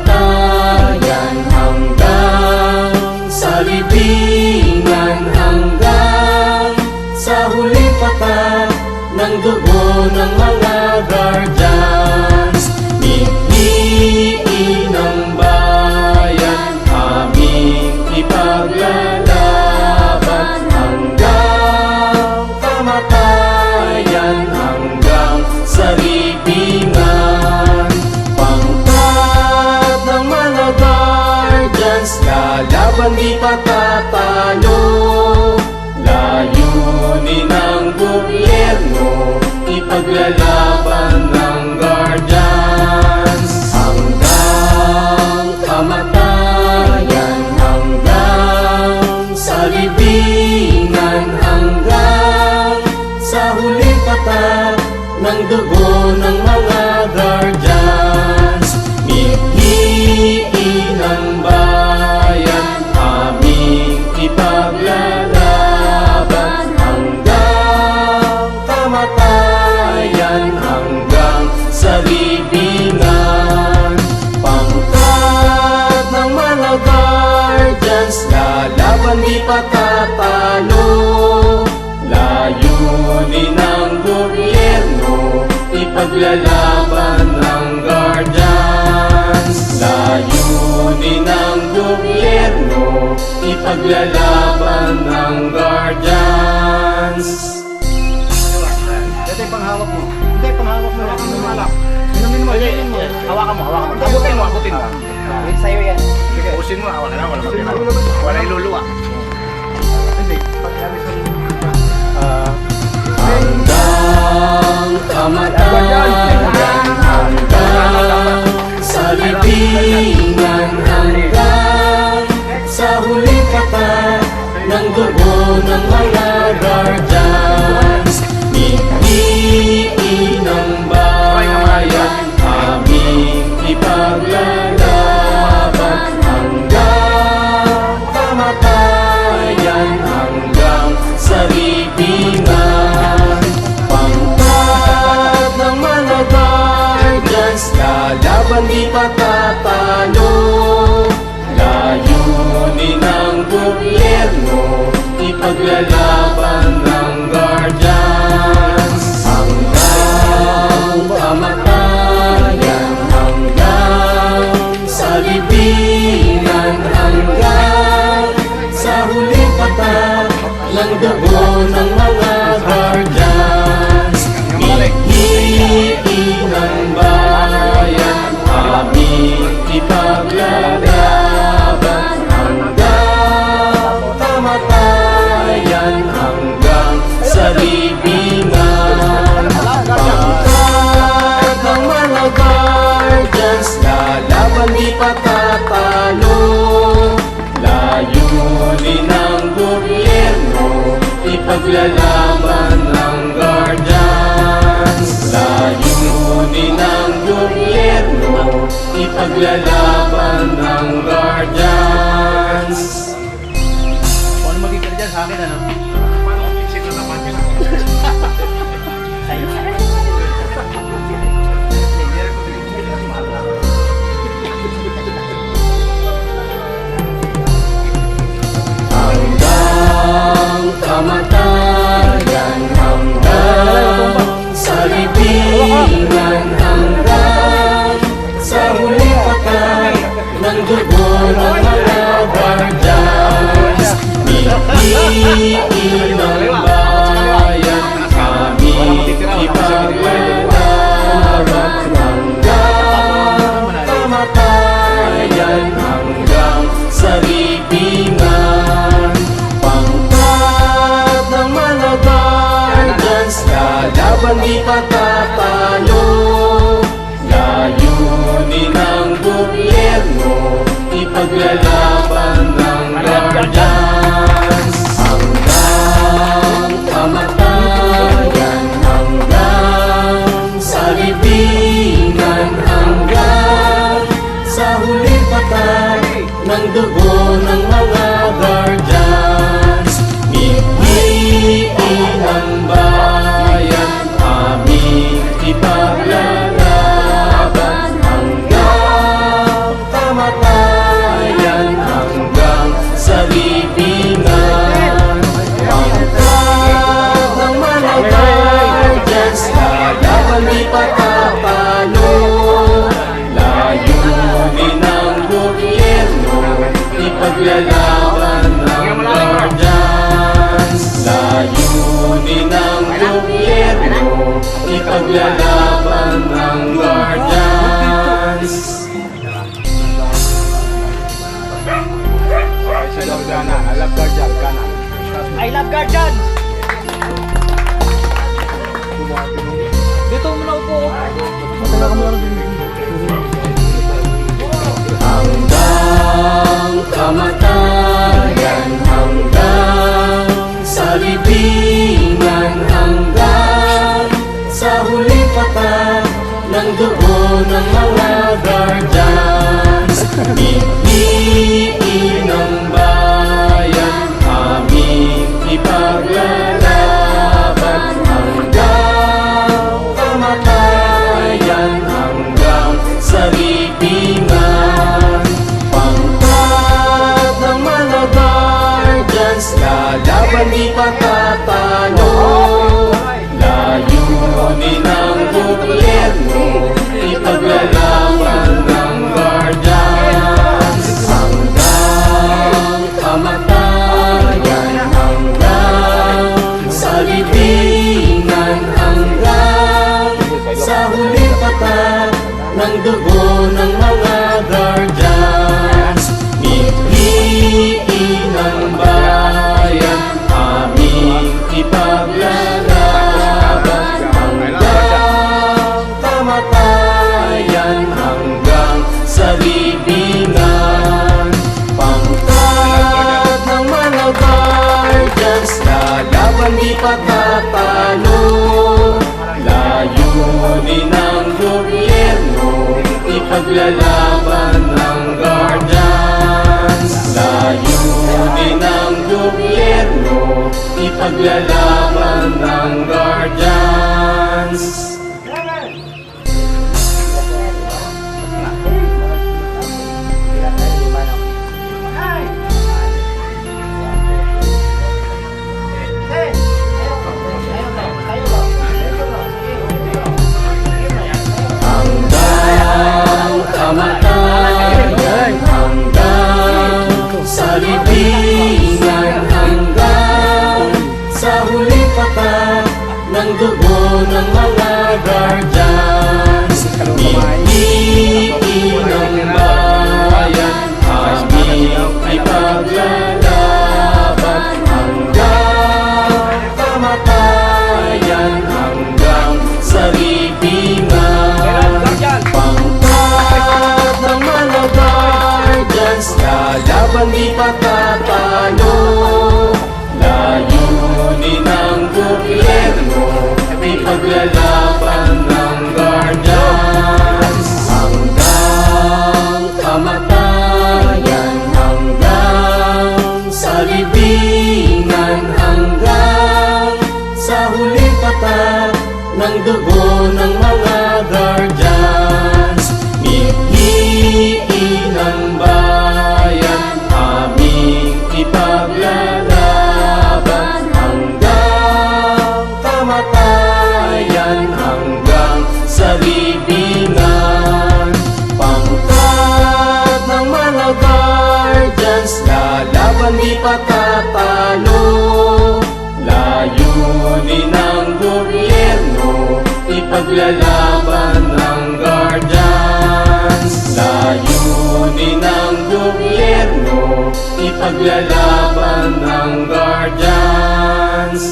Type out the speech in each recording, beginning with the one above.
kamatayan hanggang sa libingan, hanggang sa huling patak ng dugo ng mga guardians. Piliin ang bayan, aming ipaglalaban hanggang kamatayan, hanggang sa libingan. Pangkat ng mga guardians, lalaban di patatalo. Layunin ng gobyerno, ipaglalaban ng guardians hanggang kamatayan, hanggang sa libingan, hanggang sa huling patak ng dugo ng mga guardians. Piliin ang bayan, aming ipaglalaban hanggang kamatayan, hanggang sa libingan. Pangkat ng mga guardians, lalaban di patatalo. Layunin ng gobyerno, ipaglalaban ng guardians. Layunin ng gobyerno, ipaglalaban ng guardians. Ito yung panghawak mo. Hindi, panghawak mo. Inumin mo, inumin mo. Hawakan mo, hawakan mo. Abutin mo, abutin mo. Wait, sa'yo yan. Sige. Usin mo, wala na, wala matira. Wala iluluwa. Hindi, pag-alis mo. Hanggang kamatayan, hanggang sa libingan, hanggang sa huling patak ng dugo ng mga guardians. Piliin ang bayan, aming ipaglalaban hanggang kamatayan, hanggang sa libingan. Pangkat ng mga guardians, lalaban di patatalo. Layunin ng gobyerno, ipaglalaban ng guardians hanggang kamatayan, hanggang sa libingan, hanggang sa huling patak ng dugo ng mga guardians. Piliin ang bayan, aming ipaglalaban hanggang kamatayan, hanggang sa libingan. Pangkat ng mga guardians, lalaban di patatalo. Layunin ng gobyerno, ipaglalaban ng guardians. Layunin ng gobyerno, ipaglalaban ng guardians. Kung ano magiging dyan sa akin, ano? Sino naman yun? Hanggang kamatayan, hanggang sa libingan, hanggang sa huling patak ng dugo ng mga guardians. Piliin Ipaglalaban ng guardians. Layunin ng gobyerno, ipaglalaban ng guardians. I love Ganan. I love Guardian. Ganan. I love guardian! Dito muna upo. Hanggang kamatayan, hanggang sa libingan, hanggang sa huling patak ng dugo ng mga guardians. Piliin ng bayan, aming ipaglalaban hanggang kamatayan, hanggang sa libingan. Pangkat ng mga guardians, lalaban di patatalo. Layunin ng gobyerno, ipaglalaban ng guardians. Hanggang kamatayan, hanggang sa libingan, hanggang sa huling patak ng dugo ng mga guardians. Piliin ng bayan, aming ipaglalaban hanggang kamatayan, hanggang sa libingan. Pangkat ng mga guardians, lalaban di patatalo. Layunin ng gobyerno, ipaglalaban ng guardians. Layunin ng gobyerno, ipaglalaban ng guardians. Hanggang kamatayan, hanggang sa libingan, hanggang sa huling patak ng dugo ng mga guardians. Piliin ng bayan, aming ipaglalaban hanggang kamatayan, hanggang sa libingan. Pangkat ng mga guardians, lalaban di patatalo. Layunin ng gobyerno, ipaglalaban ng guardians. Hanggang kamatayan, hanggang sa libingan, hanggang sa huling patak ng dugo ng mga guardians. Piliin ng bayan, aming ipaglalaban hanggang kamatayan, hanggang sa libingan. Pangkat ng mga guardians, lalaban di patatalo. Layunin ng gobyerno, ipaglalaban ng guardians. Layunin ng gobyerno, ipaglalaban ng guardians.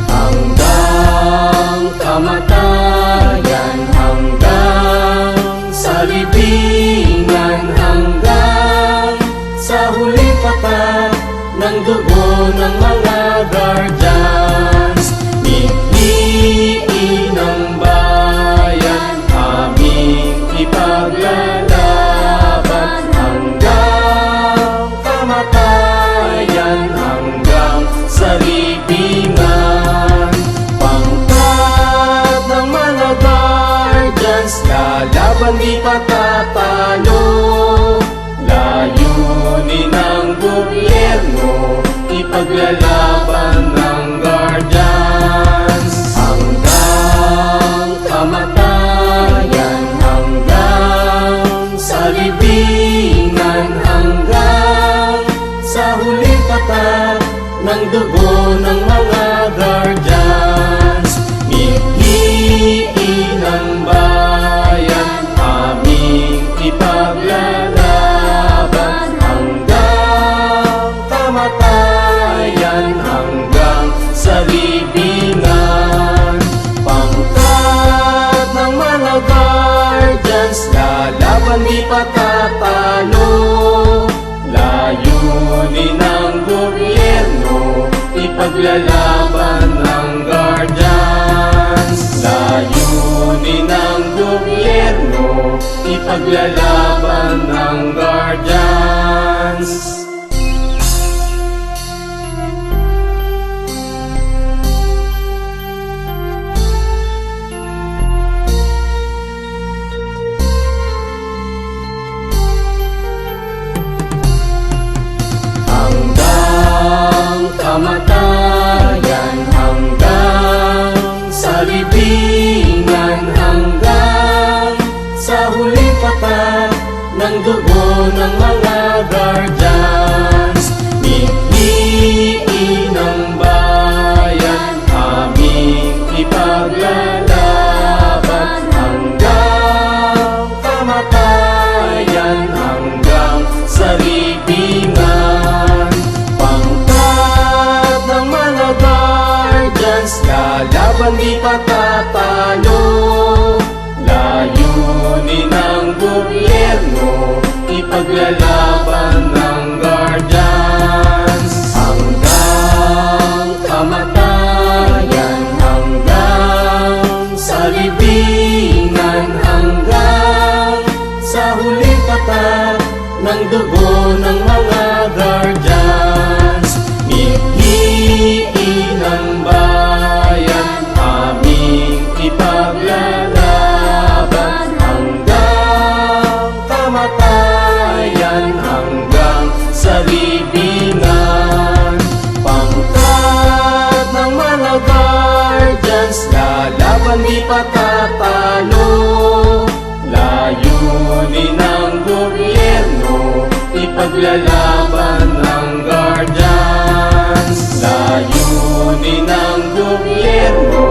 Hanggang kamatayan, hanggang sa libingan, hanggang sa huling patak ng dugo ng mga guardians. Piliin ng bayan, aming ipaglalaban hanggang kamatayan, hanggang sa libingan. Pangkat ng mga guardians, lalaban di patatalo. Layunin ng gobyerno, ipaglalaban ng guardians. Hanggang kamatayan, hanggang sa libingan, hanggang sa huling katat ng dugo ng mga guardians. Mihiin ng bayan, aming ipaglalaban hanggang kamatayan, hanggang sa libingan. Pangkat ng mga guardians, lalaban di patatalo. Layunin ng gobyerno, ipaglalaban ng guardians. Layunin ng gobyerno, ipaglalaban ng guardians. Hanggang kamatayan, hanggang sa libingan, hanggang sa huling katat ng dugo ng mga guardians. Mihiin ng bayan, aming ipaglalaban hanggang kamatayan, hanggang sa libingan. Pangkat ng mga guardians, lalaban di patatalo. Layunin ng gobyerno, ipaglalaban ng guardians. Hanggang kamatayan, hanggang sa libingan, hanggang sa huling katat ng dugo ng mga guardians. Mihiin ng bayan, aming ipaglalaban hanggang kamatayan, hanggang sa libingan. Pangkat ng mga guardians, lalaban di patatalo. Layunin ng gobyerno, ipaglalaban ng guardians. Layunin ng gobyerno,